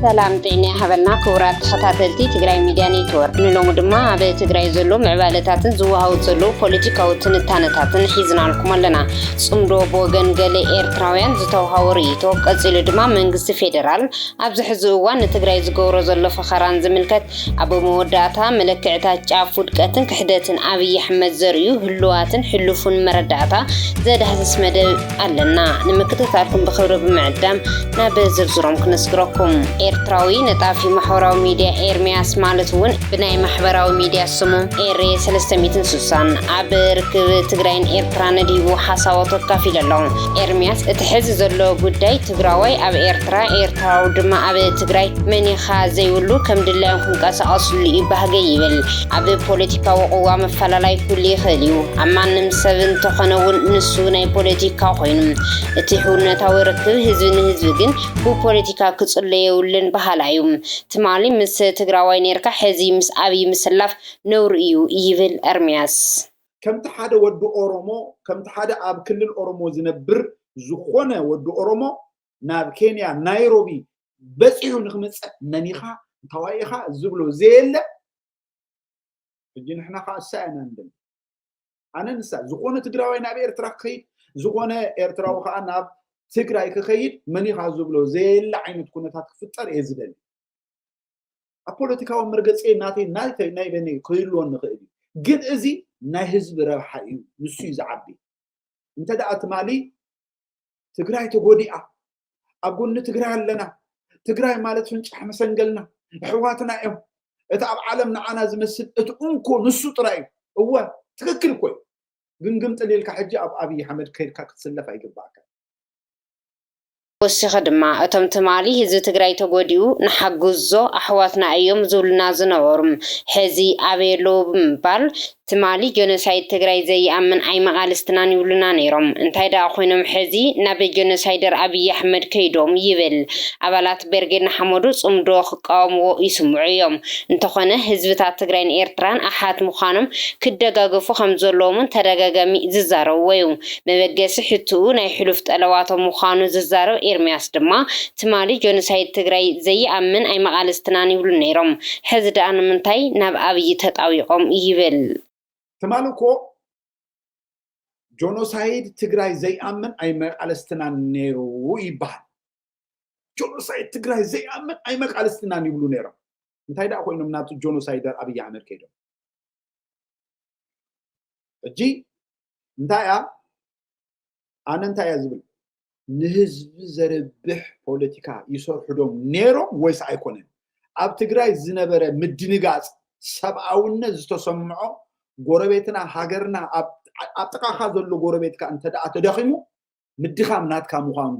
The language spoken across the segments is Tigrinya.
سلام طيني حبلنا كورات خطاتلتي تግራይ ሚድያ ኔትወርክ ንሎሙ ድማ ኣብ ትግራይ ዘሎ ምዕባለታትን ዝወሃው ዘሎ ፖለቲካዊ ትንታነታትን ሒዝናልኩም ኣለና ጽምዶ ቦገን ገለ ኤርትራውያን ዝተውሃው ርእይቶ ቀጽሉ ድማ መንግስቲ ፌደራል ኣብ ዝሕዚ እዋን ንትግራይ ዝገብሮ ዘሎ ፈኸራን ዝምልከት ኣብ መወዳእታ መለክዕታት ጫፍ ውድቀትን ክሕደትን ኣብይ ኣሕመድ ዘርእዩ ህልዋትን ሕልፉን መረዳእታ ዘዳህስስ መደብ ኣለና ንምክትታልኩም ብኽብሪ ብምዕዳም ናብ ዝርዝሮም ክነስግረኩም ኤርትራዊ ነጣፊ ማሕበራዊ ሚድያ ኤርሚያስ ማለት ውን ብናይ ማሕበራዊ ሚድያ ስሙ ኤሬ 360 ኣብ ርክብ ትግራይን ኤርትራ ነዲቡ ሓሳባቱ ከፊል ኣሎ ኤርሚያስ እቲ ሕዚ ዘሎ ጉዳይ ትግራዋይ ኣብ ኤርትራ ኤርትራዊ ድማ ኣብ ትግራይ መኒኻ ዘይብሉ ከም ድላይ ክንቀሳቀስሉ ይባህገ ይብል ኣብ ፖለቲካዊ ቅዋም መፈላላይ ኩሉ ይኽእል እዩ ኣብ ማንም ሰብ እንተኾነውን ንሱ ናይ ፖለቲካ ኮይኑ እቲ ሕውነታዊ ርክብ ህዝቢ ንህዝቢ ግን ብፖለቲካ ክጽለየውልን ባህላዩ ትማሊ ምስ ትግራዋይ ነርካ ሕዚ ምስ ኣብይ ምስላፍ ነውር እዩ ይብል ኤርሚያስ ከምቲ ሓደ ወዲ ኦሮሞ ከምቲ ሓደ ኣብ ክልል ኦሮሞ ዝነብር ዝኾነ ወዲ ኦሮሞ ናብ ኬንያ ናይሮቢ በጽሑ ንኽመጽእ መኒኻ ተዋይኻ ዝብሎ ዘየለ እጂ ንሕና ካሳයና እንደም ኣነ ንሳ ዝኾነ ትግራዋይ ናብ ኤርትራ ክኸይድ ዝኾነ ኤርትራዊ ከዓ ናብ ትግራይ ክኸይድ መኒኻ ዝብሎ ዘየለ ዓይነት ኩነታት ክፍጠር የዝደል ፖለቲካዊ መርገጽ ናይ በኔ ክህልዎን ንኽእል ግን እዚ ናይ ህዝቢ ረብሓ እዩ ንሱ ይዝዓቢ እንተ ደኣ ትማሊ ትግራይ ተጎዲኣ ኣብ ጎኒ ትግራይ ኣለና ትግራይ ማለት ፍንጫሕ መሰንገልና ሕዋትና እዮም እቲ ኣብ ዓለም ንዓና ዝመስል እቲ እንኮ ንሱ ጥራይ እወ ትክክል ኮይ ግን ጥሊልካ ሕጂ ኣብ ኣብይ ኣሕመድ ከይድካ ክትስለፍ ኣይግባእካ ወሲኸ ድማ እቶም ትማሊ ህዝቢ ትግራይ ተጎዲኡ ንሓግዞ ኣሕዋትና እዮም ዝብሉና ዝነበሩ ሕዚ ኣበየሎ ብምባል ትማሊ ጀኖሳይድ ትግራይ ዘይኣምን ኣይመቓልስትናን ይብሉና ነይሮም እንታይ ደኣ ኮይኖም ሕዚ ናብ ጀኖሳይደር ኣብይ ኣሕመድ ከይዶም ይብል ኣባላት ቤርጌድና ሓመዱ ጽምዶ ክቃወምዎ ይስምዑ እዮም እንተኾነ ህዝብታት ትግራይን ኤርትራን ኣሓት ምዃኖም ክደጋገፉ ከም ዘለዎምን ተደጋጋሚ ዝዛረብዎ እዩ መበገሲ ሕትኡ ናይ ሕሉፍ ጠለዋቶም ምዃኑ ዝዛረብ ኤርሚያስ ድማ ትማሊ ጀኖሳይድ ትግራይ ዘይኣምን ኣይመቓልስትናን ይብሉ ነይሮም ሕዚ ደኣ ንምንታይ ናብ ኣብይ ተጣዊቖም ይብል ተማልኮ ጆኖሳይድ ትግራይ ዘይኣምን ኣይመቃልስትናን ነይሩ ይባሃል ጆኖሳይድ ትግራይ ዘይኣምን ኣይመቃልስትናን ይብሉ ነይሮም እንታይ ደኣ ኮይኖም ናቱ ጆኖሳይደር ኣብይ ኣሕመድ ከይዶም እጂ እንታይ ኣነ እንታይ ዝብል ንህዝቢ ዘረብሕ ፖለቲካ ይሰርሑዶም ነይሮም ወይስ ኣይኮነን ኣብ ትግራይ ዝነበረ ምድንጋጽ ሰብኣውነት ዝተሰምዖ ጎረቤትና ሃገርና ኣብ ጥቃኻ ዘሎ ጎረቤትካ እንተ ደኣ ተደኺሙ ምድኻም ናትካ ምዃኑ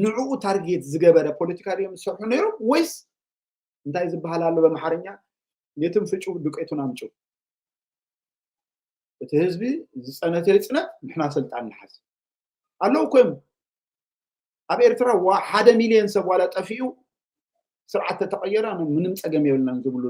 ንዕኡ ታርጌት ዝገበረ ፖለቲካ ድዮም ዝሰርሑ ነይሮም ወይስ እንታይ ዝበሃል ኣሎ በማሕረኛ የትም ፍጩ ዱቄቱን ኣምጩ እቲ ህዝቢ ዝጸነተ ይጽነት ንሕና ስልጣን ንሓዝ ኣለው ኮይም ኣብ ኤርትራ 1 ሚልዮን ሰብ ዋላ ጠፊኡ ስርዓት ተቀየረ ምንም ጸገም የብልናን ዝብሉ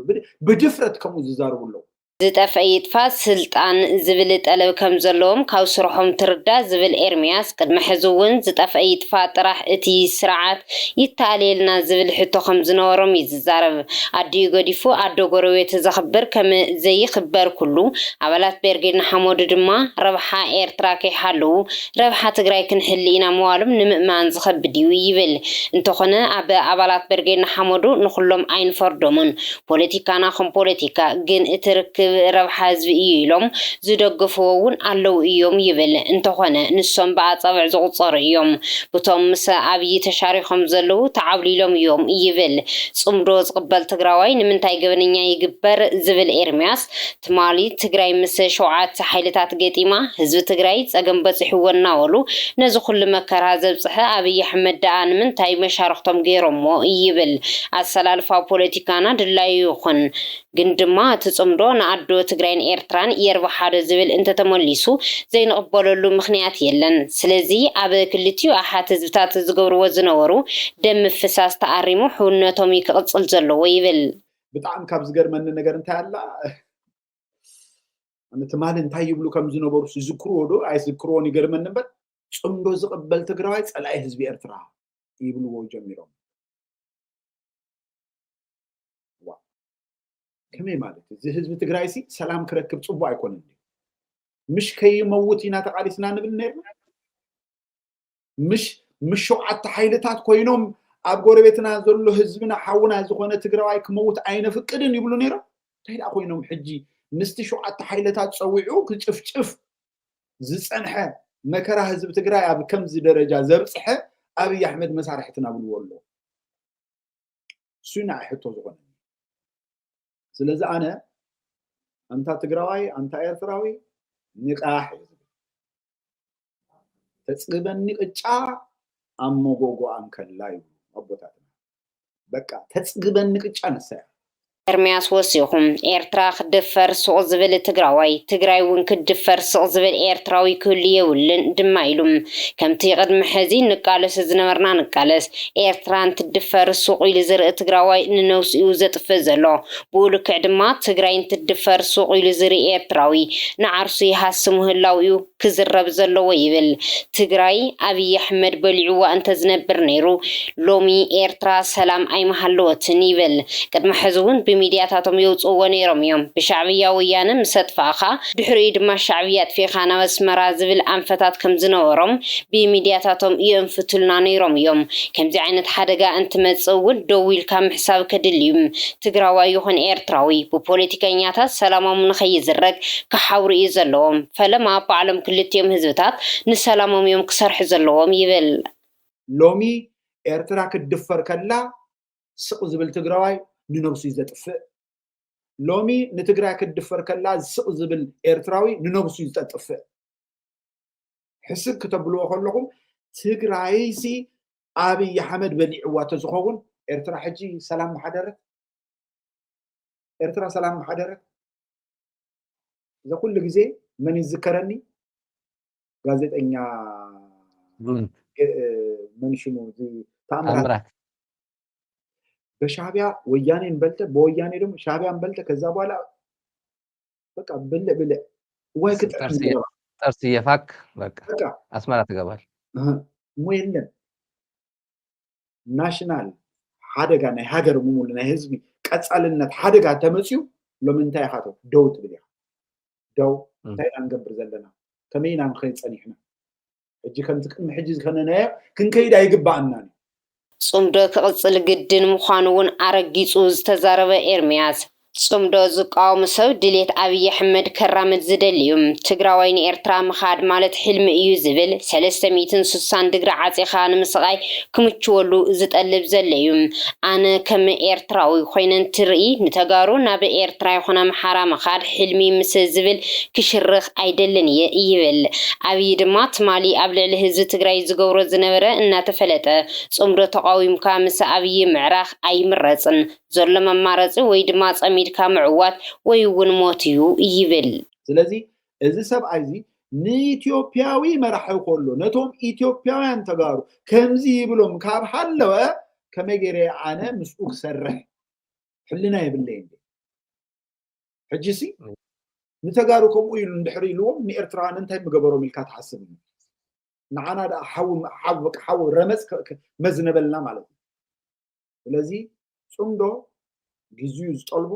ብድፍረት ከምኡ ዝዛረቡለው ዝጠፍአ ይጥፋ ስልጣን ዝብል ጠለብ ከም ዘለዎም ካብ ስርሖም ትርዳ ዝብል ኤርሚያስ ቅድሚ ሕዚ እውን ዝጠፍአ ይጥፋ ጥራሕ እቲ ስርዓት ይተኣልየልና ዝብል ሕቶ ከም ዝነበሮም ይዛረብ ኣዲዩ ገዲፉ ኣዶ ጎረቤት ዘኽብር ከም ዘይኽበር ኩሉ ኣባላት ቤርጌድና ሓመዱ ድማ ረብሓ ኤርትራ ከይሓለው ረብሓ ትግራይ ክንሕሊ ኢና መዋሎም ንምእማን ዝኸብድ እዩ ይብል እንተኾነ ኣብ ኣባላት ቤርጌድና ሓመዱ ንኹሎም ኣይንፈርዶምን ፖለቲካና ከም ፖለቲካ ግን እቲ ርክብ ረብሓ ህዝቢ እዩ ኢሎም ዝደግፍዎ እውን ኣለው እዮም ይብል እንተኾነ ንሶም ብኣጻብዕ ዝቁጸሩ እዮም በቶም ምስ ኣብይ ተሻሪኾም ዘለው ተዓብሊሎም እዮም ይብል ጽምዶ ዝቕበል ትግራዋይ ንምንታይ ገበነኛ ይግበር ዝብል ኤርሚያስ ትማሊ ትግራይ ምስ 7 ሓይልታት ገጢማ ህዝቢ ትግራይ ጸገም በጽሕዎ እናበሉ ነዚ ኩሉ መከራ ዘብጽሐ ኣብይ ኣሕመድ ደኣ ንምንታይ መሻርክቶም ገይሮሞ ይብል ኣሰላልፋ ፖለቲካና ድላዩ ይኹን ግን ድማ ትጽምዶ ንኣዶ ትግራይን ኤርትራን የርባሓደ ዝብል እንተተመሊሱ ዘይንቕበለሉ ምኽንያት የለን ስለዚ ኣብ ክልቲኡ ኣሓት ህዝብታት ዝገብርዎ ዝነበሩ ደም ፍሳስ ተኣሪሙ ሕውነቶም ይክቕጽል ዘለዎ ይብል ብጣዕሚ ካብ ዝገርመኒ ነገር እንታይ ኣላ ትማሊ እንታይ ይብሉ ከም ዝነበሩ ዝዝክርዎ ዶ ኣይዝክርዎን ይገርመኒ እምበር ጽምዶ ዝቕበል ትግራዋይ ጸላኢ ህዝቢ ኤርትራ ይብልዎ ጀሚሮም كمي مالت زي حزب تግራይ سي سلام كركب صبو ايكونن مش كي موتينا تقاليسنا نبل نيرنا مش شوعت حيلتات كوينوم اب غوربيتنا زلو حزبنا حاونا زخونه تግራዋይ كموت عين فقدن يبلو نيرا تيدا كوينوم حجي نستي شوعت حيلتات صويعو كچفچف زصنحه مكره حزب تግራይ اب كمز درجه زبصحه ابي احمد مسارحتنا بلولو سنا حتو زخونه ስለዚህ አነ አንታ ትግራዋይ አንታ ኤርትራዊ ንቃህ ተጽግበኒ ቅጫ አሞጎጎ አንከላይ አቦታትና በቃ ተጽግበኒ ቅጫ ነሳያ ኤርሚያስ ወሲኹም ኤርትራ ክድፈር ሱቕ ዝብል ትግራዋይ ትግራይ እውን ክድፈር ሱቕ ዝብል ኤርትራዊ ክህሉ የብልን ድማ ኢሉም ከምቲ ቅድሚ ሕዚ ንቃለስ ዝነበርና ንቃለስ ኤርትራ እንትድፈር ሱቕ ኢሉ ዝርኢ ትግራዋይ ንነውሲኡ ዘጥፍእ ዘሎ ብኡ ልክዕ ድማ ትግራይ እንትድፈር ሱቕ ኢሉ ዝርኢ ኤርትራዊ ንዓርሱ ይሃስም ምህላው እዩ ክዝረብ ዘለዎ ይብል ትግራይ ኣብይ ኣሕመድ በሊዕዋ እንተዝነብር ነይሩ ሎሚ ኤርትራ ሰላም ኣይመሃለወትን ይብል ቅድሚ ሕዚ እውን بميدياتاتهم يوصوا نيرهم يوم بشعبية ويانا مستفاخا دحري دما الشعبيات في خانة واسمرا زبل أنفتات كم زنورهم بميدياتاتهم ينفتلنا نيرهم يوم كم زعينة حدقا انت متصول دويل كام حساب كدليم تقراوا يوخن ايرتراوي ببوليتيكانياتا سلامهم نخيز الرق كحاوري يزلوهم فلما بعلم كل تيم هزبتات نسلامهم يوم كسر حزلوهم يبل لومي ايرترا كدفر كلا سق زبل تقراوي ننوسي زتطفئ لومي نتግራይ كدفر كلا سق زبل ኤርትራዊ ننوسي زتطفئ حسب كتبلو كلكم ትግራይሲ አብይ አሕመድ በሊዕዋ ተዝኸውን ኤርትራ ሕጂ ሰላም ማሕደረት ኤርትራ ሰላም ማሕደረት ዘኩል ጊዜ ምን ይዝከረኒ ጋዜጠኛ መንሽሙ ታምራት በሻቢያ ወያኔን በልተ በወያኔ ደግሞ ሻቢያን በልተ ከዛ በኋላ በቃ በለ ወይ ጥርስ የፋክ በቃ አስመራ ትገባል ሙየለም ናሽናል ሐደጋ ናይ ሀገር ሙሙል ናይ ህዝቢ ቀጻልነት ሐደጋ ተመጽዩ ለምንታይ ሓቶ ደውት ብልያ ደው ታይላን ገብር ዘለና ከመይና ንኸይጸኒሕና እጂ ከምቲ ቅድሚ ሕጂ ዝከነናየ ክንከይድ ኣይግባእና ጽምዶ ክቅጽል ግድን ምዃኑ እውን አረጊጹ ዝተዛረበ ኤርሚያስ ጽምዶ ዝቃወም ሰብ ድሌት አብይ አሕመድ ከራመድ ዝደልዩም ትግራዋይን ኤርትራ ምኻድ ማለት ሕልሚ እዩ ዝብል 360 ዲግሪ ዓጺኻ ንምስቃይ ክምችወሉ ዝጠልብ ዘለዩም አነ ከም ኤርትራዊ ኮይነን ትርኢ ንተጋሩ ናብ ኤርትራ ይኾነ ምሓራ ምኻድ ሕልሚ ምስ ዝብል ክሽርኽ አይደልን ይብል አብይ ድማ ትማሊ ኣብ ልዕሊ ህዝቢ ትግራይ ዝገብሮ ዝነበረ እናተፈለጠ ጽምዶ ተቃዊምካ ምስ አብይ ምዕራኽ ኣይምረጽን ዘሎ መማረጽ ወይ ድማ ጸሚድካ ምዕዋት ወይ እውን ሞትዩ ይብል ስለዚህ እዚ ሰብ አይዚ ንኢትዮጵያዊ መራሕው ኮሎ ነቶም ኢትዮጵያውያን ተጋሩ ከምዚ ይብሎም ካብ ሓለወ ከመገረ አነ ምስኡ ክሰርሕ ሕልና ይብለኝ ሕጂሲ ንተጋሩ ከምኡ ኢሉ እንድሕሪ ኢሉዎም ንኤርትራውያን እንታይ ምገበሮም ኢልካ ትሓስብ ንዓና ዳ ሓው ረመጽ መዝነበልና ማለት ነው ስለዚህ ጽምዶ ግዚኡ ዝጠልቦ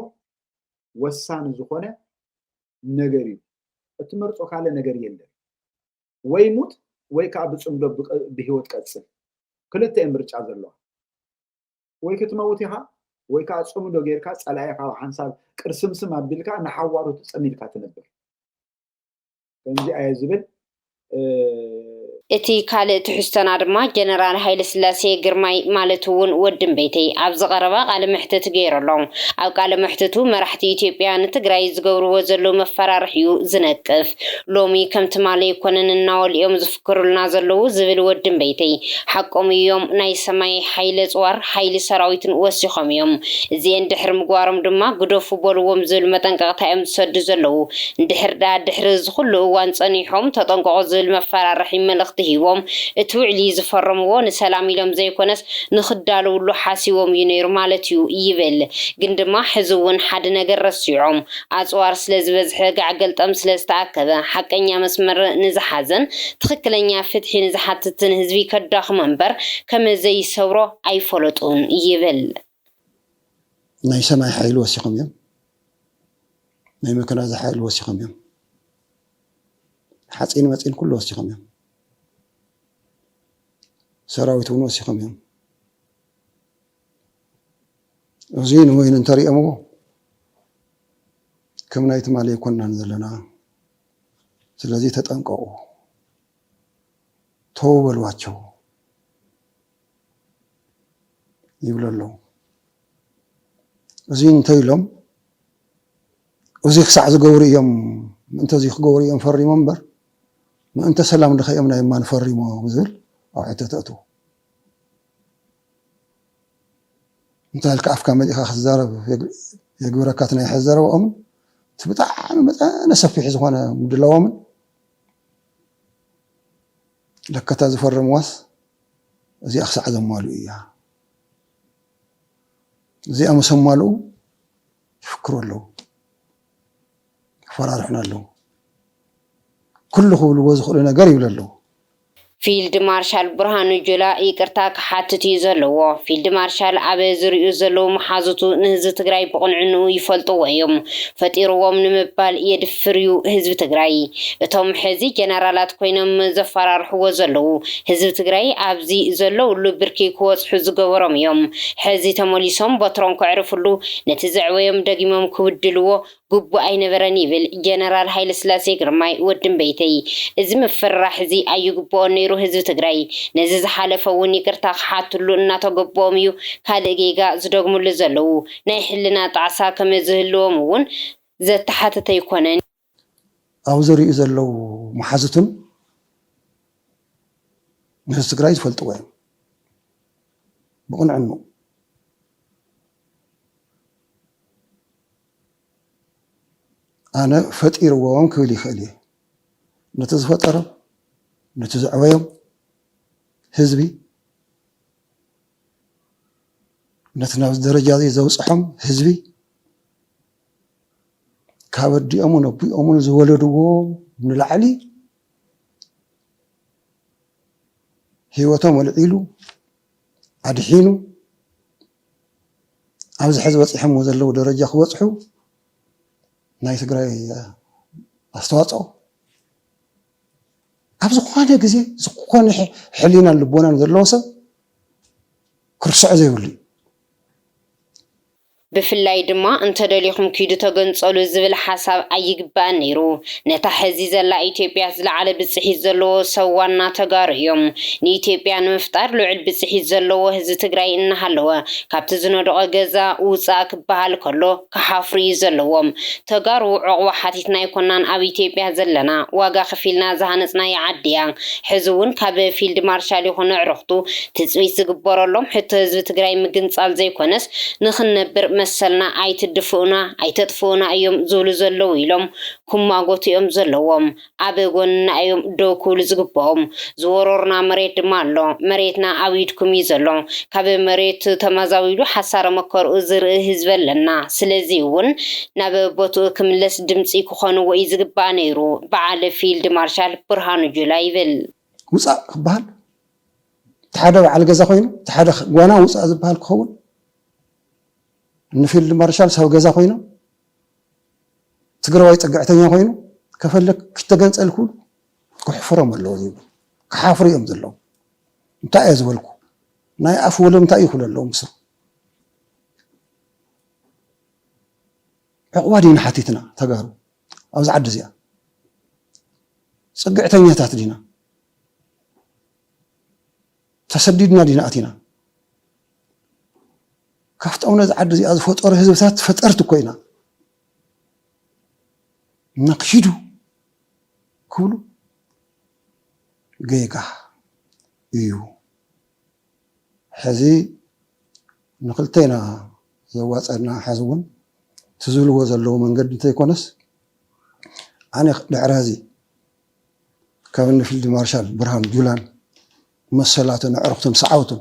ወሳን ዝኾነ ነገር እዩ እትመርጾ ካለ ነገር የለም ወይ ሙት ወይ ካብ ጽምዶ በህይወት ቀጽል ክልተ ምርጫ ዘለዎ ወይ ክትመውት ይኻ ወይ ካብ ጽምዶ ጌርካ ጸላይካ ሓንሳብ ቅርስምስም አብልካ ንሓዋሩ ተጸሚድካ ትነብር እንጂ አይዝብል እቲ ካልእ ትሕዝቶና ድማ ጀነራል ሃይለ ስላሴ ግርማይ ማለት እውን ወድም ቤተይ ኣብ ዝቐረባ ቃለ መሕተት ገይረሎም ኣብ ቃለ መሕተቱ መራሕቲ ኢትዮጵያ ንትግራይ ዝገብርዎ ዘሎ መፈራርሕዩ ዝነቅፍ ሎሚ ከምቲ ማለይ ኮነን እናወልዮም ዝፍክሩልና ዘለው ዝብል ወድም ቤተይ ሓቆም እዮም ናይ ሰማይ ሃይለ ጽዋር ሃይሊ ሰራዊትን ወሲኾም እዮም እዚአን ድሕሪ ምግባሮም ድማ ግደፉ በልዎም ዝብል መጠንቀቕታ እዮም ዝሰዱ ዘለው እንድሕር ዳ ድሕሪ ዝኩሉ እዋን ጸኒሖም ተጠንቀቑ ዝብል መፈራርሒ መልእኽቲ ሂቦም እቲ ውዕሊ ዝፈረምዎ ንሰላም ኢሎም ዘይኮነስ ንኽዳለውሉ ሓሲቦም እዩ ነይሩ ማለት እዩ ይብል ግን ድማ ሕዚ እውን ሓደ ነገር ረሲዖም ኣጽዋር ስለ ዝበዝሐ ጋዕገልጠም ስለ ዝተኣከበ ሓቀኛ መስመር ንዝሓዘን ትኽክለኛ ፍትሒ ንዝሓትትን ህዝቢ ከዳኽሞ እምበር ከመዘይሰብሮ ኣይፈለጡን ይብል ናይ ሰማይ ሓይል ወሲኾም እዮም ናይ መከና ዝሓይል ወሲኾም እዮም ሓፂን መፂን ኩሉ ወሲኾም እዮም ሰራዊት እውን ወሲኾም እዮም እዚ ንወይን እንተሪኦምዎ ከም ናይ ትማሊ ይኮናን ዘለና ስለዚህ ተጠንቀቁ ተው በሏቸው ይብለለው እዚ እንታይ ኢሎም እዚ ክሳዕ ዝገብሩ እዮም እንተ እዚ ክገብሩ እዮም ፈሪሞም እምበር ምእንተ ሰላም ድኸዮም ናይ ማን ፈሪሞ ዝብል ኣብ ዕተተእቱ እንታይ ከኣፍካ መሊእኻ ክትዛረብ የግብረካ ናይ ሕዘረብኦም ብጣዕሚ መጠነ ሰፊሕ ዝኾነ ምድላዎምን ለከታ ዝፈርምዋስ እዚኣ ክሳዕ ዘማልኡ እያ እዚኣ ምስ ኣማልኡ ይፍክሩ ኣለዉ ይፈራርሑና ኣለዉ ኩሉ ክብልዎ ዝኽእሉ ነገር ይብሉ ኣለዉ ፊልድ ማርሻል ብርሃኑ ጁላ ይቅርታ ክሓትት እዩ ዘለዎ ፊልድ ማርሻል ኣበ ዝሪኡ ዘለዉ መሓዙቱ ንህዝቢ ትግራይ ብቕንዕንኡ ይፈልጥዎ እዮም ፈጢርዎም ንምባል የድፍር እዩ ህዝቢ ትግራይ እቶም ሕዚ ጀነራላት ኮይኖም ዘፈራርሕዎ ዘለዉ ህዝቢ ትግራይ ኣብዚ ዘለውሉ ብርኪ ክወፅሑ ዝገበሮም እዮም ሕዚ ተመሊሶም በትሮም ክዕርፍሉ ነቲ ዘዕወዮም ደጊሞም ክውድልዎ ግቡእ ኣይነበረን ይብል ጀነራል ሃይለስላሴ ግርማይ ወድን በይተይ እዚ ምፍራሕ እዚ ኣይግብኦን ነይሩ ህዝቢ ትግራይ ነዚ ዝሓለፈ እውን ይቅርታ ክሓትሉ እናተገቦኦም እዩ ካልእ ጌጋ ዝደግሙሉ ዘለዉ ናይ ሕልና ጣዕሳ ከመይ ዝህልዎም እውን ዘተሓተተ ኣይኮነን ኣብ ዝሪኡ ዘለዉ መሓዙትን ንህዝቢ ትግራይ ዝፈልጥዎ እዮም ብቕንዕኑ أنا فتير وهم كولي خليه نتزفتر نتزعويهم حزبي نتناوز درجة ذي زوصحهم حزبي كابدي أمون أبي أمون زولدوهم من العلي هيوتهم والعيلو عدحينو عاوز حزب وصحهم وزلوا درجة وصحوا ናይ ትግራይ ኣስተዋፅኦ ኣብ ዝኾነ ግዜ ዝኾነ ሕሊናን ልቦናን ዘለዎ ሰብ ክርስዕ ዘይብሉ ብፍላይ ድማ እንተደሊኹም ኪዱ ተገንጸሉ ዝብል ሓሳብ ኣይግባእን ነይሩ ነታ ሕዚ ዘላ ኢትዮጵያ ዝለዓለ ብፅሒት ዘለዎ ሰብ ዋና ተጋሩ እዮም ንኢትዮጵያ ንምፍጣር ልዑል ብፅሒት ዘለዎ ህዝቢ ትግራይ እናሃለወ ካብቲ ዝነደቐ ገዛ ውፃእ ክበሃል ከሎ ክሓፍሩ እዩ ዘለዎም ተጋሩ ዕቑባ ሓቲትና ይኮናን ኣብ ኢትዮጵያ ዘለና ዋጋ ከፊልና ዝሃነፅናዮ ዓዲ እያ ሕዚ እውን ካብ ፊልድ ማርሻል ይኹን ኣዕርኽቱ ትፅቢት ዝግበረሎም ሕቶ ህዝቢ ትግራይ ምግንፃል ዘይኮነስ ንኽነብር መሰልና ኣይትድፍኡና ኣይተጥፍኡና እዮም ዝብሉ ዘለዉ ኢሎም ኩማጎት እዮም ዘለዎም ኣብ ጎንና እዮም ደው ክብሉ ዝግብኦም ዝወረርና መሬት ድማ ኣሎ መሬትና ኣብ ኢድኩም እዩ ዘሎ ካብ መሬት ተመዛዊሉ ሓሳረ መከርኡ ዝርኢ ህዝቢ ኣለና ስለዚ እውን ናብ ቦትኡ ክምለስ ድምፂ ክኾንዎ እዩ ዝግባእ ነይሩ በዓል ፊልድ ማርሻል ብርሃኑ ጁላ ይብል ውፃእ ክበሃል ተሓደ በዓል ገዛ ኮይኑ ተሓደ ጓና ውፃእ ዝበሃል ክኸውን ንፊልድ ማርሻል ሰብ ገዛ ኮይኑ ትግራዋይ ፀጋዕተኛ ኮይኑ ከፈለክ ክተገንፀል ኩሉ ክሕፍሮም ኣለዎ ክሓፍሩ እዮም ዘለዉ እንታይ እየ ዝበልኩ ናይ ኣፍ ወሎ እንታይ ይኽእሉ ኣለዉ ምስ ዕቑባ ዲና ሓቲትና ተጋሩ ኣብዚ ዓዲ እዚኣ ፀግዕተኛታት ዲና ተሰዲድና ዲና ኣቲና ካብቶም ነዚ ዓዲ እዚኣ ዝፈጠሩ ህዝብታት ፈጠርቲ ኮይና ነክሂዱ ክብሉ ጌጋ እዩ ሕዚ ንክልተና ዘዋፀና ሓዚ እውን ትዝብልዎ ዘለዉ መንገዲ እንተይኮነስ ኣነ ድሕሪ ሕዚ ካብ ፊልድ ማርሻል ብርሃኑ ጁላን መሰላትን ኣዕርኽትን ሰዓውትን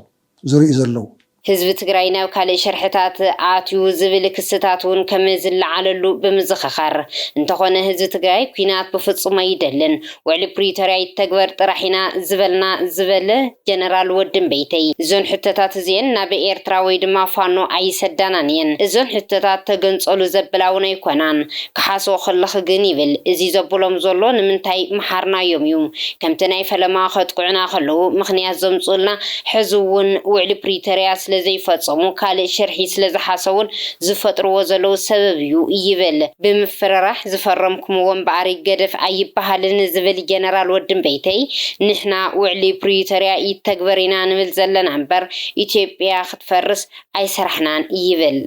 ዝርእዩ ዘለዉ ህዝቢ ትግራይ ናብ ካልእ ሸርሕታት ኣትዩ ዝብል ክስታትን ከም ዝለዓለሉ ብምዝኽኻር እንተኾነ ህዝቢ ትግራይ ኩናት ብፍጹም ኣይደልን ውዕሊ ፕሪቶርያ ይተግበር ጥራሕ ኢና ዝበልና ዝበለ ጀነራል ወድን በይተይ እዞን ሕቶታት እዚአን ናብ ኤርትራ ወይ ድማ ፋኖ ኣይሰዳናን እየን እዞን ሕቶታት ተገንጸሉ ዘብላውን ኣይኮናን ክሓስቦ ከለኺ ግን ይብል እዚ ዘብሎም ዘሎ ንምንታይ መሓርናዮም እዩ ከምቲ ናይ ፈለማ ከጥቁዕና ከለዉ ምክንያት ዘምፅኡልና ሕዚ እውን ውዕሊ ፕሪቶርያ ስለዘይፈፀሙ ካልእ ሽርሒ ስለዝሓሰቡን ዝፈጥርዎ ዘለዉ ሰበብ እዩ ይብል ብምፍርራሕ ዝፈረምኩምዎ እምበኣር ገደፍ ኣይበሃልን ዝብል ጀነራል ወድን በይተይ ንሕና ውዕሊ ፕሪቶርያ ይተግበር ኢና ንብል ዘለና እምበር ኢትዮጵያ ክትፈርስ ኣይሰራሕናን ይብል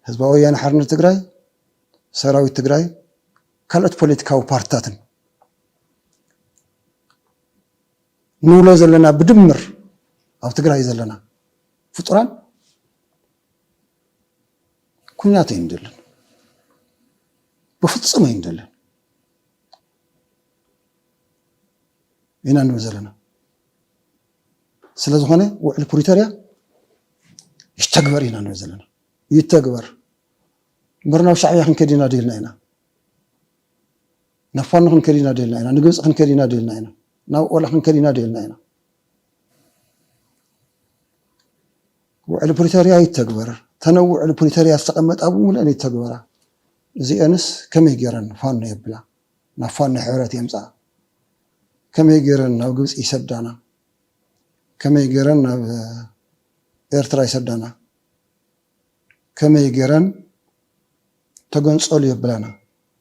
ህዝባዊ ወያነ ሓርነት ትግራይ ሰራዊት ትግራይ ካልኦት ፖለቲካዊ ፓርቲታትን ንብሎ ዘለና ብድምር ኣብ ትግራይ ዘለና ፍጡራን ኩናት ኣይንደልን ብፍጹም ኣይንደልን ኢና ንብል ዘለና ስለዝኾነ ውዕሊ ፕሪቶርያ ይተግበር ኢና ንብል ዘለና ይተግበር እምበር ናብ ሻዕብያ ክንከድ ኢና ደልና ኢና ናብ ፋኖ ክንከድ ኢና ደልና ኢና ንግብፂ ክንከድ ኢና ደልና ኢና ናብ ኦላ ክንከድ ኢና ደልና ኢና ውዕሊ ፕሪቶርያ ይተግበር ተነውዕ ውዕሊ ፕሪቶርያ ዝተቐመጠ ኣብ ሙሉአን ይተግበራ እዚአንስ ከመይ ገይረን ፋኖ የብላ ናብ ፋኖ ሕብረት የምፃ ከመይ ገይረን ናብ ግብፂ ይሰዳና ከመይ ገይረን ናብ ኤርትራ ይሰዳና ከመይ ገይረን ተገንጸሉ የብላና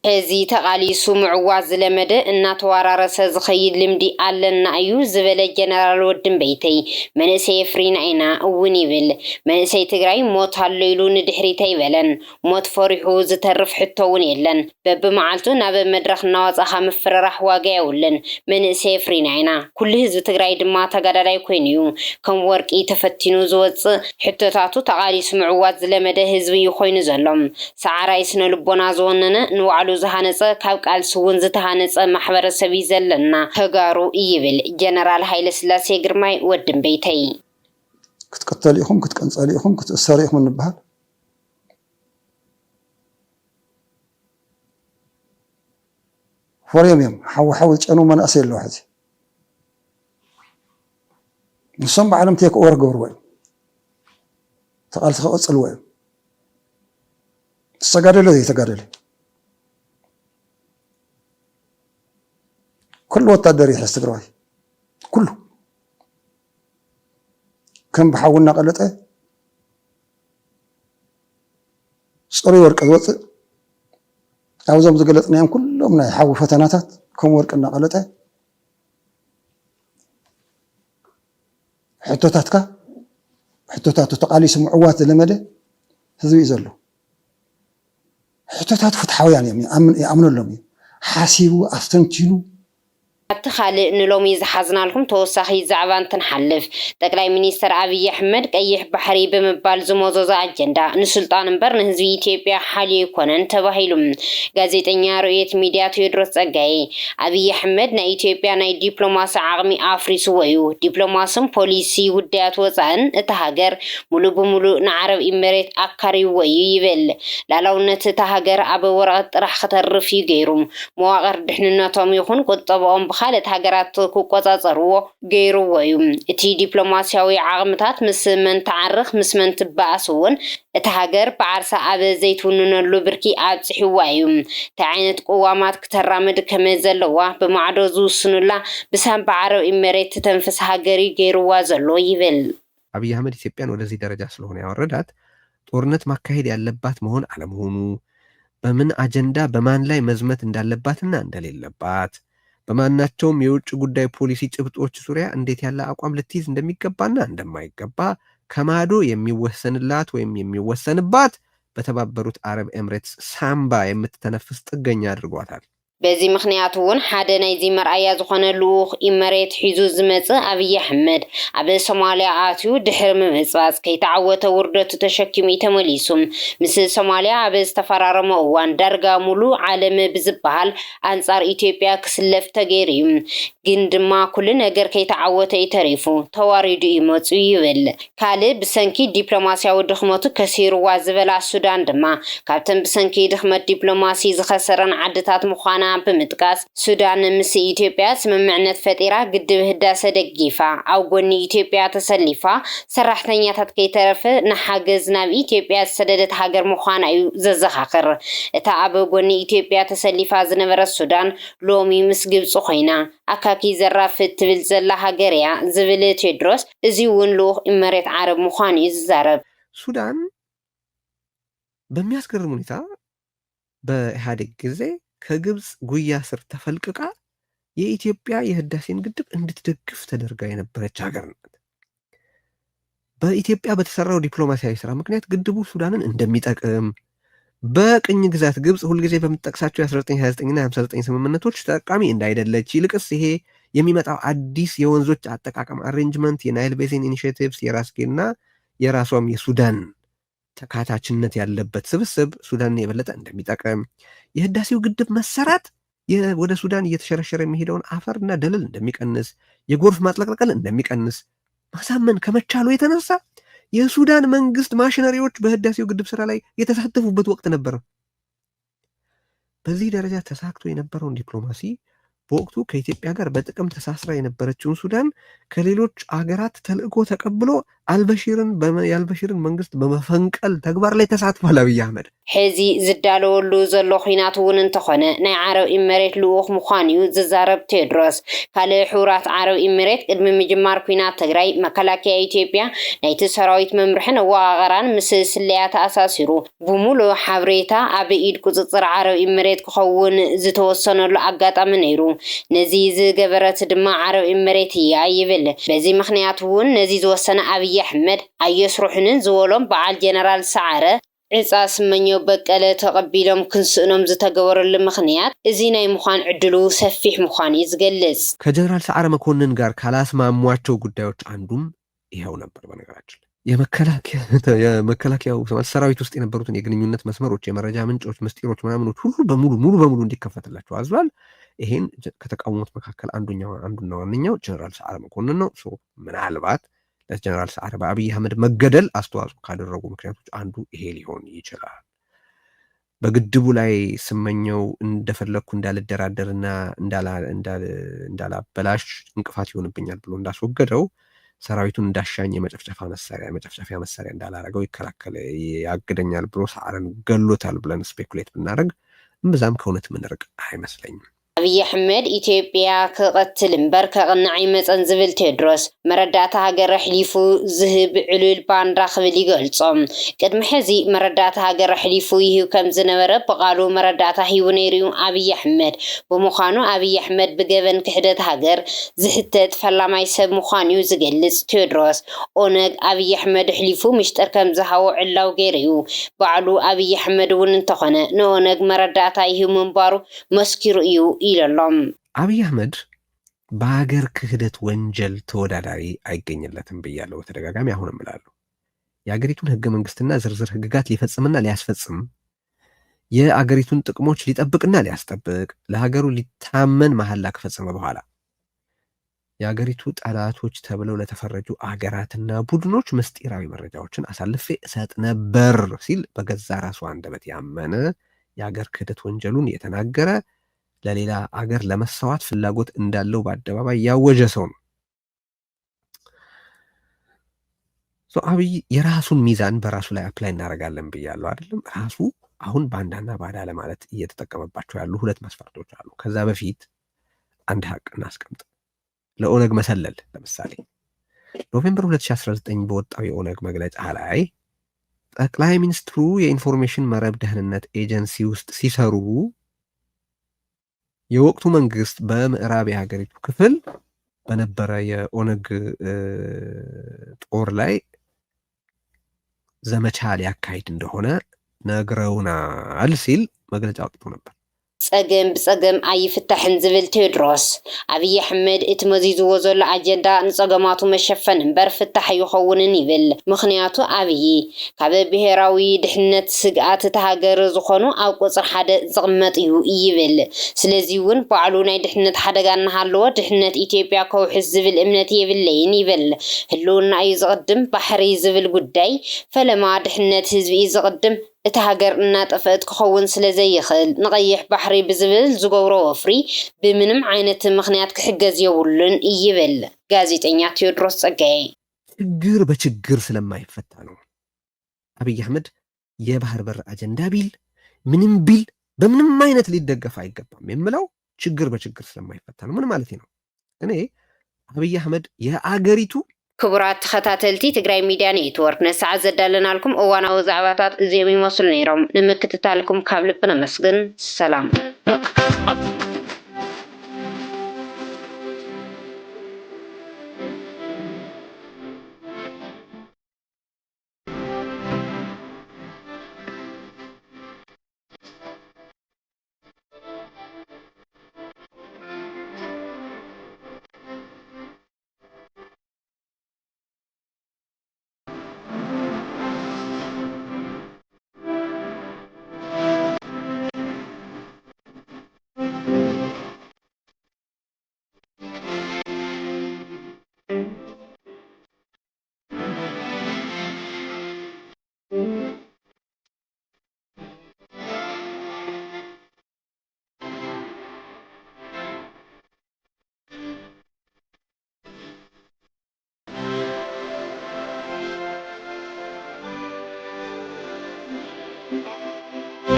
እዚ ተቃሊሱ ምዕዋዝ ዝለመደ እናተወራረሰ ዝኸይድ ልምዲ ኣለና እዩ ዝበለ ጀነራል ወድን በይተይ መንእሰይ ፍሪና ኢና እውን ይብል መንእሰይ ትግራይ ሞት ሃለይሉ ንድሕሪት ኣይበለን ሞት ፈሪሑ ዝተርፍ ሕቶ እውን የለን በብመዓልቱ ናብ መድረኽ እናወፃኻ ምፍርራሕ ዋጋ የውልን መንእሰይ ፍሪና ኢና ኩሉ ህዝቢ ትግራይ ድማ ተጋዳላይ ኮይኑ እዩ ከም ወርቂ ተፈቲኑ ዝወፅእ ሕቶታቱ ተቃሊሱ ምዕዋዝ ዝለመደ ህዝቢ እዩ ኮይኑ ዘሎም ሰዓራይ ስነ ልቦና ዝወነነ ንባዕሉ ዝሃነፀ ካብ ቃልሲ እውን ዝተሃነፀ ማሕበረሰብ እዩ ዘለና ተጋሩ ይብል ጀነራል ሃይለ ስላሴ ግርማይ ወድን በይተይ ክትቀተሉ ኢኹም ክትቀንፀሉ ኢኹም ክትእሰሩ ኢኹም ንበሃል ፍርዮም እዮም ሓዊ ዝጨኑ መናእሰይ ኣለዉ ሕዚ ንሶም ብዓለም ቴክኦቨር ገብርዎ እዮም ተቃልሲ ከቐፅልዎ እዮም ዝተጋደለ ዘይተጋደለ كل وتقدر يحس تقرأي كله كم بحاولنا قلته صري ورق الوقت عاوزهم زقلتنا يوم كلهم يحاول فتناتات كم ورقنا قلته حتوتات تقالي سمعوات لمده هذو يزلوا حتوتات فتحوا يعني يأمنوا لهم حاسبوا أستنتجوا ኣብቲ ካልእ ንሎሚ ዝሓዝናልኩም ተወሳኺ ዛዕባ እንትንሓልፍ ጠቅላይ ሚኒስትር ኣብይ ኣሕመድ ቀይሕ ባሕሪ ብምባል ዝመዘዞ ኣጀንዳ ንስልጣን እምበር ንህዝቢ ኢትዮጵያ ሓልዩ ይኮነን ተባሂሉ ጋዜጠኛ ርኡየት ሚድያ ቴዎድሮስ ጸጋይ ኣብይ ኣሕመድ ናይ ኢትዮጵያ ናይ ዲፕሎማሲ ዓቕሚ ኣፍሪስዎ እዩ ዲፕሎማስን ፖሊሲ ጉዳያት ወፃእን እቲ ሃገር ሙሉእ ብሙሉእ ንዓረብ ኢሚሬት ኣካሪዎ እዩ ይብል ላዕላውነት እቲ ሃገር ኣብ ወረቐት ጥራሕ ክተርፍ እዩ ገይሩ መዋቕር ድሕንነቶም ይኹን ቁጠብኦም ካልኦት ሃገራት ክቆፃፀርዎ ገይርዎ እዩ እቲ ዲፕሎማስያዊ ዓቕምታት ምስ መን ተዓርኽ ምስ መን ትበኣስ እውን እቲ ሃገር ብዓርሳ ኣብ ዘይትውንነሉ ብርኪ ኣብፅሕዋ እዩ እቲ ዓይነት ቅዋማት ክተራምድ ከመይ ዘለዋ ብማዕዶ ዝውስኑላ ብሳንባ ዓረብ ኢሚሬት ተንፍስ ሃገሪ ገይርዋ ዘሎ ይብል አብይ አህመድ ኢትዮጵያን ወደዚህ ደረጃ ስለሆነ ያወረዳት ጦርነት ማካሄድ ያለባት መሆን አለመሆኑ በምን አጀንዳ በማን ላይ መዝመት እንዳለባትና እንደሌለባት በማናቸውም የውጭ ጉዳይ ፖሊሲ ጭብጦች ዙሪያ እንዴት ያለ አቋም ልትይዝ እንደሚገባና እንደማይገባ ከማዶ የሚወሰንላት ወይም የሚወሰንባት በተባበሩት አረብ ኤምሬትስ ሳምባ የምትተነፍስ ጥገኛ አድርጓታል በዚ ምክንያት እውን ሓደ ናይዚ መርኣያ ዝኾነ ልኡኽ ኢመሬት ሒዙ ዝመጽእ ኣብይ ኣሕመድ ኣብ ሶማልያ ኣትዩ ድሕሪ ምምጽባጽ ከይተዓወተ ውርደቱ ተሸኪሙ ተመሊሱ ምስ ሶማልያ ኣብ ዝተፈራረመ እዋን ዳርጋ ሙሉእ ዓለም ብዝበሃል ኣንጻር ኢትዮጵያ ክስለፍ ተገይሩ እዩ ግን ድማ ኩሉ ነገር ከይተዓወተ ተሪፉ ተዋሪዱ ይመጹ ይብል ካልእ ብሰንኪ ዲፕሎማስያዊ ድኽመቱ ከሲርዋ ዝበላ ሱዳን ድማ ካብተን ብሰንኪ ድኽመት ዲፕሎማሲ ዝኸሰረን ዓድታት ምዃና ብምጥቃስ ሱዳን ምስ ኢትዮጵያ ስምምዕነት ፈጢራ ግድብ ህዳሴ ደጊፋ ኣብ ጎኒ ኢትዮጵያ ተሰሊፋ ሰራሕተኛታት ከይተረፈ ንሓገዝ ናብ ኢትዮጵያ ዝሰደደት ሃገር ምዃና እዩ ዘዘኻኽር እታ ኣብ ጎኒ ኢትዮጵያ ተሰሊፋ ዝነበረት ሱዳን ሎሚ ምስ ግብፂ ኮይና ኣካኪ ዘራፍ ትብል ዘላ ሃገር እያ ዝብል ቴድሮስ እዚ እውን ልኡኽ ኢመሬት ዓረብ ምዃኑ እዩ ዝዛረብ ሱዳን በሚያስገርም ሁኔታ በኢህአዴግ ጊዜ ከግብፅ ጉያ ስር ተፈልቅቃ የኢትዮጵያ የህዳሴን ግድብ እንድትደግፍ ተደርጋ የነበረች ሀገር ናት። በኢትዮጵያ በተሰራው ዲፕሎማሲያዊ ስራ ምክንያት ግድቡ ሱዳንን እንደሚጠቅም በቅኝ ግዛት ግብፅ ሁልጊዜ በምትጠቅሳቸው የ1929 እና 59 ስምምነቶች ተጠቃሚ እንዳይደለች ይልቅስ ይሄ የሚመጣው አዲስ የወንዞች አጠቃቀም አሬንጅመንት የናይል ቤዚን ኢኒሼቲቭስ የራስጌና የራሷም የሱዳን ተካታችነት ያለበት ስብስብ ሱዳንን የበለጠ እንደሚጠቅም የህዳሴው ግድብ መሰራት ወደ ሱዳን እየተሸረሸረ የሚሄደውን አፈርና ደለል እንደሚቀንስ የጎርፍ ማጥለቅለቅን እንደሚቀንስ ማሳመን ከመቻሉ የተነሳ የሱዳን መንግስት ማሽነሪዎች በህዳሴው ግድብ ስራ ላይ የተሳተፉበት ወቅት ነበር። በዚህ ደረጃ ተሳክቶ የነበረውን ዲፕሎማሲ በወቅቱ ከኢትዮጵያ ጋር በጥቅም ተሳስራ የነበረችውን ሱዳን ከሌሎች አገራት ተልእኮ ተቀብሎ የአልበሽርን መንግስት በመፈንቀል ተግባር ላይ ተሳትፏል አብይ አህመድ። ሕዚ ዝዳለወሉ ዘሎ ኩናት እውን እንተኾነ ናይ ዓረብ ኢመሬት ልኡኽ ምዃኑ እዩ ዝዛረብ ቴድሮስ ካልእ ሕቡራት ዓረብ ኢመሬት ቅድሚ ምጅማር ኩናት ትግራይ መከላከያ ኢትዮጵያ ናይቲ ሰራዊት መምርሕን ኣወቃቕራን ምስ ስለያ ተኣሳሲሩ ብሙሉእ ሓበሬታ ኣብ ኢድ ቁፅፅር ዓረብ ኢመሬት ክኸውን ዝተወሰነሉ ኣጋጣሚ ነይሩ ነዚ ዝገበረት ድማ ዓረብ ኢመሬት እያ ይብል በዚ ምክንያት እውን ነዚ ዝወሰነ ኣብይ ኣሕመድ ኣየስሩሕንን ዝበሎም በዓል ጀነራል ሰዓረ ዕፃ ስመኘው በቀለ ተቐቢሎም ክንስእኖም ዝተገበረሉ ምክንያት እዚ ናይ ምዃን ዕድሉ ሰፊሕ ምዃን ይዝገልጽ ከጀነራል ሰዓረ መኮንን ጋር ካላስማሟቸው ጉዳዮች አንዱም ይኸው ነበር። በነገራችን የመከላከያው ሰራዊት ውስጥ የነበሩትን የግንኙነት መስመሮች የመረጃ ምንጮች ምስጢሮች ምናምኖች ሁሉ ሙሉ በሙሉ እንዲከፈትላቸው አዝሏል። ይሄን ከተቃወሙት መካከል አንዱና ዋነኛው ጀነራል ሰዓረ መኮንን ነው። ምናልባት ለጀነራል ሰዓረ በአብይ አህመድ መገደል አስተዋጽኦ ካደረጉ ምክንያቶች አንዱ ይሄ ሊሆን ይችላል። በግድቡ ላይ ስመኘው እንደፈለግኩ እንዳልደራደርና እንዳላበላሽ እንቅፋት ይሆንብኛል ብሎ እንዳስወገደው ሰራዊቱን እንዳሻኝ የመጨፍጨፊያ መሳሪያ እንዳላረገው ያግደኛል ብሎ ሰዓረን ገሎታል ብለን ስፔኩሌት ብናደርግ እምብዛም ከእውነት ምንርቅ አይመስለኝም። ኣብይ ኣሕመድ ኢትዮጵያ ክቐትል እምበር ከቕንዕ ይመፀን ዝብል ቴድሮስ መረዳእታ ሃገር ኣሕሊፉ ዝህብ ዕሉል ባንዳ ክብል ይገልጾም ቅድሚ ሕዚ መረዳእታ ሃገር ኣሕሊፉ ይህብ ከም ዝነበረ ብቓሉ መረዳእታ ሂቡ ነይሩ ኣብይ ኣሕመድ ብምዃኑ ኣብይ ኣሕመድ ብገበን ክሕደት ሃገር ዝሕተት ፈላማይ ሰብ ምዃኑ እዩ ዝገልጽ ቴድሮስ ኦነግ ኣብይ ኣሕመድ ኣሕሊፉ ምሽጥር ከም ዝሃቦ ዕላው ገይሩ እዩ ባዕሉ ኣብይ ኣሕመድ እውን እንተኾነ ንኦነግ መረዳእታ ይህብ ምንባሩ መስኪሩ እዩ ይለሎም። አብይ አህመድ በሀገር ክህደት ወንጀል ተወዳዳሪ አይገኝለትም ብያለሁ በተደጋጋሚ አሁንም እላለሁ። የሀገሪቱን ህገ መንግስትና ዝርዝር ህግጋት ሊፈጽምና ሊያስፈጽም የአገሪቱን ጥቅሞች ሊጠብቅና ሊያስጠብቅ ለሀገሩ ሊታመን መሐላ ከፈጸመ በኋላ የሀገሪቱ ጠላቶች ተብለው ለተፈረጁ አገራትና ቡድኖች ምስጢራዊ መረጃዎችን አሳልፌ እሰጥ ነበር ሲል በገዛ ራሱ አንደበት ያመነ የሀገር ክህደት ወንጀሉን የተናገረ ለሌላ አገር ለመሰዋት ፍላጎት እንዳለው በአደባባይ ያወጀ ሰው ነው። አብይ የራሱን ሚዛን በራሱ ላይ አፕላይ እናደርጋለን ብያለሁ አይደለም። ራሱ አሁን ባንዳና ባዳ ለማለት እየተጠቀመባቸው ያሉ ሁለት መስፈርቶች አሉ። ከዛ በፊት አንድ ሀቅ እናስቀምጥ። ለኦነግ መሰለል ለምሳሌ ኖቬምበር 2019 በወጣው የኦነግ መግለጫ ላይ ጠቅላይ ሚኒስትሩ የኢንፎርሜሽን መረብ ደህንነት ኤጀንሲ ውስጥ ሲሰሩ የወቅቱ መንግስት በምዕራብ የሀገሪቱ ክፍል በነበረ የኦነግ ጦር ላይ ዘመቻ ሊያካሂድ እንደሆነ ነግረውናል ሲል መግለጫ አውጥቶ ነበር። ፀገም ብፀገም ኣይፍታሕን ዝብል ቴዎድሮስ ኣብይ ኣሕመድ እቲ መዚዝዎ ዘሎ ኣጀንዳ ንፀገማቱ መሸፈን እምበር ፍታሕ ይኸውንን ይብል። ምክንያቱ ኣብይ ካብ ብሄራዊ ድሕነት ስግኣት እቲ ሃገር ዝኾኑ ኣብ ቁፅሪ 1 ዝቕመጥ እዩ ይብል። ስለዚ እውን ባዕሉ ናይ ድሕነት ሓደጋ እናሃለዎ ድሕነት ኢትዮጵያ ከውሕስ ዝብል እምነት የብለይን ይብል። ህልውና እዩ ዝቕድም ባሕሪ ዝብል ጉዳይ ፈለማ ድሕነት ህዝቢ እዩ ዝቕድም እቲ ሃገር እናጠፍአት ክኸውን ስለዘይኽእል ንቀይሕ ባሕሪ ብዝብል ዝገብሮ ወፍሪ ብምንም ዓይነት ምክንያት ክሕገዝ የብሉን ይብል ጋዜጠኛ ቴዎድሮስ ጸጋዬ። ችግር በችግር ስለማይፈታ ነው አብይ አህመድ የባህር በር አጀንዳ ቢል ምንም ቢል በምንም አይነት ሊደገፍ አይገባም የምለው ችግር በችግር ስለማይፈታ ነው። ምን ማለት ነው? እኔ አብይ አህመድ የአገሪቱ ክቡራት ተኸታተልቲ ትግራይ ሚድያ ኔትወርክ ነሰዓት ዘዳለናልኩም እዋናዊ ዛዕባታት እዚኦም ይመስሉ ነይሮም። ንምክትታልኩም ካብ ልቢ ነመስግን። ሰላም